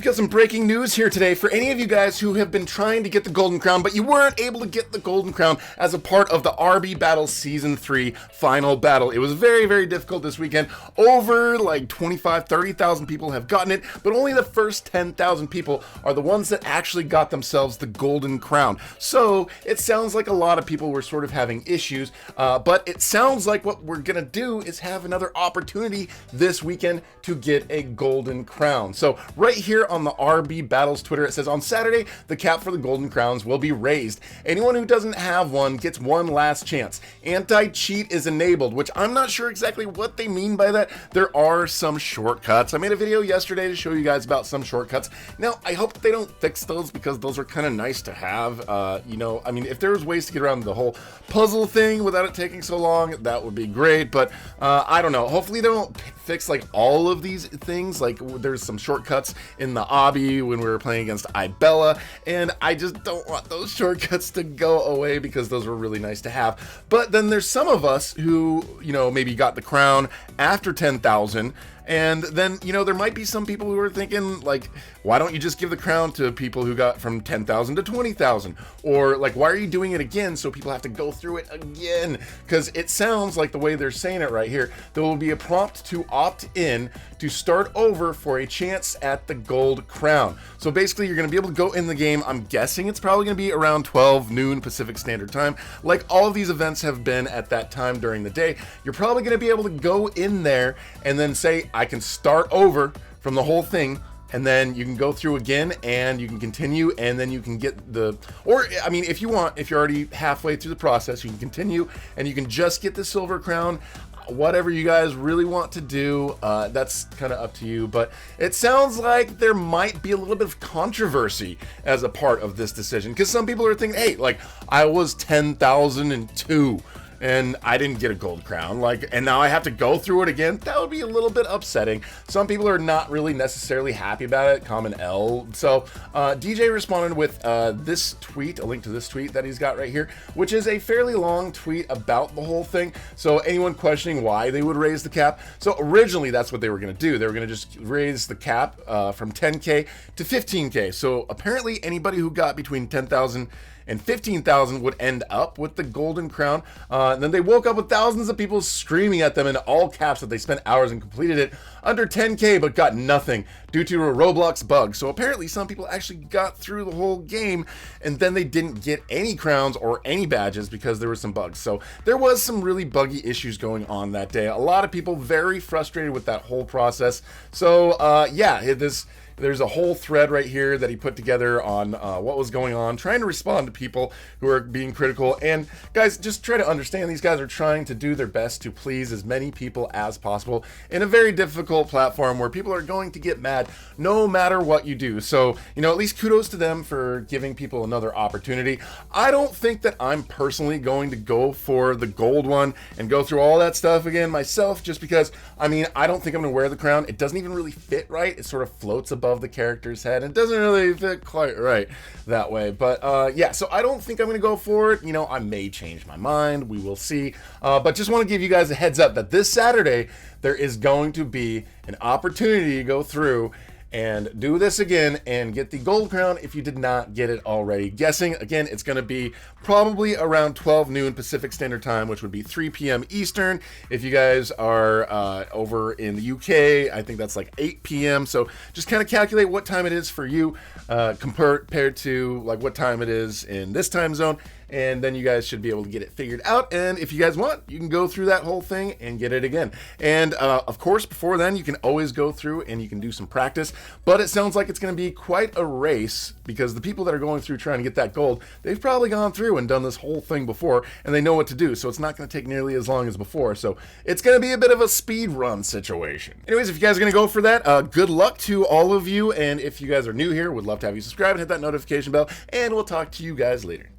We've got some breaking news here today for any of you guys who have been trying to get the Golden Crown, but you weren't able to get the Golden Crown as a part of the RB Battle Season 3 final battle. It was very, very difficult this weekend. Over like 30,000 people have gotten it, but only the first 10,000 people are the ones that actually got themselves the Golden Crown. So it sounds like a lot of people were sort of having issues, but it sounds like what we're gonna do is have another opportunity this weekend to get a Golden Crown. So right here on the RB Battles Twitter, it says on Saturday, the cap for the Golden Crowns will be raised. Anyone who doesn't have one gets one last chance. Anti-cheat is enabled, which I'm not sure exactly what they mean by that. There are some shortcuts. I made a video yesterday to show you guys about some shortcuts. Now, I hope they don't fix those because those are kind of nice to have. You know, I mean, if there's ways to get around the whole puzzle thing without it taking so long, that would be great. But I don't know. Hopefully they don't fix like all of these things. Like there's some shortcuts in the obby when we were playing against Ibella, and I just don't want those shortcuts to go away because those were really nice to have. But then there's some of us who, you know, maybe got the crown after 10,000. And then, you know, there might be some people who are thinking, like, why don't you just give the crown to people who got from 10,000 to 20,000? Or, like, why are you doing it again so people have to go through it again? Because it sounds like the way they're saying it right here, there will be a prompt to opt in to start over for a chance at the gold crown. So basically, you're going to be able to go in the game. I'm guessing it's probably going to be around 12 noon Pacific Standard Time. Like all of these events have been at that time during the day. You're probably going to be able to go in there and then say, I can start over from the whole thing, and then you can go through again and you can continue, and then you can get the, or I mean, if you want, if you're already halfway through the process, you can continue and you can just get the silver crown. Whatever you guys really want to do, that's kind of up to you. But it sounds like there might be a little bit of controversy as a part of this decision, because some people are thinking, hey, like I was 10,002 and I didn't get a gold crown, like, and now I have to go through it again. That would be a little bit upsetting. Some people are not really necessarily happy about it, Common L. So DJ responded with this tweet, a link to this tweet that he's got right here, which is a fairly long tweet about the whole thing. So anyone questioning why they would raise the cap. So originally that's what they were gonna do. They were gonna just raise the cap from 10K to 15K. So apparently anybody who got between 10,000 and 15,000 would end up with the Golden Crown. And then they woke up with thousands of people screaming at them in all caps that they spent hours and completed it under 10K but got nothing due to a Roblox bug. So apparently some people actually got through the whole game and then they didn't get any crowns or any badges because there were some bugs. So there was some really buggy issues going on that day. A lot of people very frustrated with that whole process. So yeah, there's a whole thread right here that he put together on what was going on, trying to respond to people who are being critical. And guys, just try to understand these guys are trying to do their best to please as many people as possible in a very difficult platform where people are going to get mad no matter what you do. So, you know, at least kudos to them for giving people another opportunity. I don't think that I'm personally going to go for the gold one and go through all that stuff again myself, just because, I mean, I don't think I'm gonna wear the crown. It doesn't even really fit right. It sort of floats above the character's head. It doesn't really fit quite right that way. But yeah, so I don't think I'm gonna go for it. You know, I may change my mind. We will see. But just want to give you guys a heads up that this Saturday there is going to be an opportunity to go through and do this again and get the gold crown if you did not get it already. Guessing, again, it's going to be probably around 12 noon Pacific Standard Time, which would be 3 p.m. Eastern. If you guys are over in the UK, I think that's like 8 p.m. So just kind of calculate what time it is for you compared to like what time it is in this time zone. And then you guys should be able to get it figured out. And if you guys want, you can go through that whole thing and get it again. And of course, before then, you can always go through and you can do some practice. But it sounds like it's going to be quite a race because the people that are going through trying to get that gold, they've probably gone through and done this whole thing before and they know what to do. So it's not going to take nearly as long as before. So it's going to be a bit of a speed run situation. Anyways, if you guys are going to go for that, good luck to all of you. And if you guys are new here, would love to have you subscribe and hit that notification bell. And we'll talk to you guys later.